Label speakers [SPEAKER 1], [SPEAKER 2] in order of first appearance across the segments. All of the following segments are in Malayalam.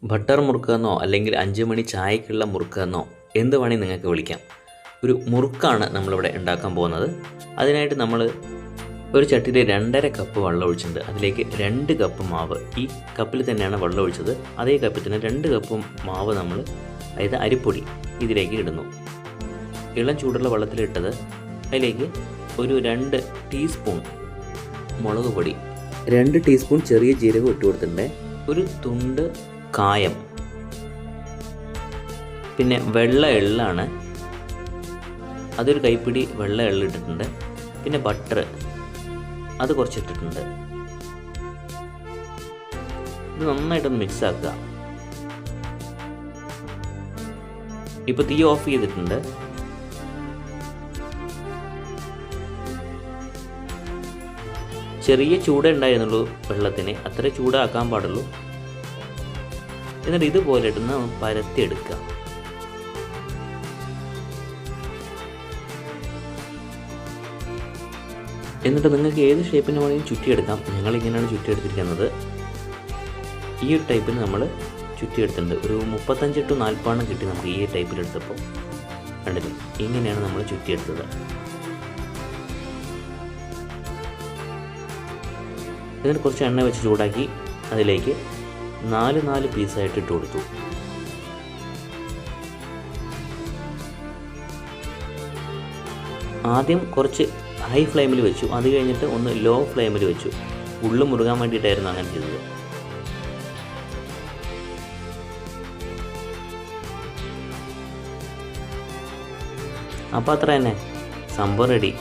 [SPEAKER 1] ബട്ടർ മുറുക്കെന്നോ അല്ലെങ്കിൽ 5 മണി ചായക്കുള്ള മുറുക്കെന്നോ എന്ത് വേണമെങ്കിൽ നിങ്ങൾക്ക് വിളിക്കാം. ഒരു മുറുക്കാണ് നമ്മളിവിടെ ഉണ്ടാക്കാൻ പോകുന്നത്. അതിനായിട്ട് നമ്മൾ ഒരു ചട്ടിയിൽ 2.5 കപ്പ് വെള്ളം ഒഴിച്ചിട്ടുണ്ട്. അതിലേക്ക് 2 കപ്പ് മാവ്, ഈ കപ്പിൽ തന്നെയാണ് വെള്ളം ഒഴിച്ചത്, അതേ കപ്പിൽ തന്നെ 2 കപ്പ് മാവ് നമ്മൾ, അതായത് അരിപ്പൊടി, ഇതിലേക്ക് ഇടുന്നു. ഇളം ചൂടുള്ള വെള്ളത്തിലിട്ടത് അതിലേക്ക് ഒരു 2 ടീസ്പൂൺ മുളക് പൊടി, 2 ടീസ്പൂൺ ചെറിയ ജീരകം ഇട്ട് കൊടുത്തിട്ടുണ്ട്, ഒരു തുണ്ട് കായം, പിന്നെ വെള്ള എള്ളാണ്, അതൊരു കൈപ്പിടി വെള്ള എള്ള് ഇട്ടിട്ടുണ്ട്, പിന്നെ ബട്ടർ അത് കുറച്ചിട്ടിട്ടുണ്ട്. ഇത് നന്നായിട്ടൊന്ന് മിക്സ് ആക്കുക. ഇപ്പോൾ തീ ഓഫ് ചെയ്തിട്ടുണ്ട്. ചെറിയ ചൂടേ ഉണ്ടായിരുന്നുള്ളൂ വെള്ളത്തിന്, അത്ര ചൂടാക്കാൻ പാടുള്ളൂ. എന്നിട്ട് ഇതുപോലെ ഇട്ടൊന്ന് പരത്തിയെടുക്കുക. എന്നിട്ട് നിങ്ങൾക്ക് ഏത് ഷേപ്പിന് വേണമെങ്കിൽ ചുറ്റിയെടുക്കാം. ഞങ്ങളിങ്ങനെയാണ് ചുറ്റിയെടുത്തിരിക്കുന്നത്. ഈ ഒരു ടൈപ്പിന് നമ്മൾ ചുറ്റിയെടുത്തിട്ടുണ്ട്. ഒരു 35 to 40 കിട്ടി നമുക്ക് ഈ ടൈപ്പിലെടുത്തപ്പോൾ. കണ്ടില്ലേ, ഇങ്ങനെയാണ് നമ്മൾ ചുറ്റിയെടുത്തത്. എന്നിട്ട് കുറച്ച് എണ്ണ വെച്ച് ചൂടാക്കി അതിലേക്ക് 4 പീസായിട്ട് ഇട്ട് കൊടുത്തു. ആദ്യം കുറച്ച് ഹൈ ഫ്ലെയിമിൽ വെച്ചു, അത് കഴിഞ്ഞിട്ട് ഒന്ന് ലോ ഫ്ലെയിമിൽ വെച്ചു. ഉള്ളു മുറുകാൻ വേണ്ടിയിട്ടായിരുന്നു അങ്ങനെ ചെയ്തത്. അപ്പോൾ അത്ര തന്നെ, സംഭവം റെഡി.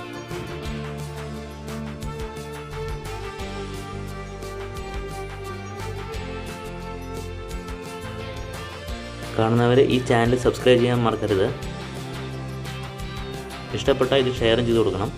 [SPEAKER 1] കാണുന്നവർ ഈ ചാനൽ സബ്സ്ക്രൈബ് ചെയ്യാൻ മറക്കരുത്. ഇഷ്ടപ്പെട്ടാൽ ഇത് ഷെയറും ചെയ്ത് കൊടുക്കണം.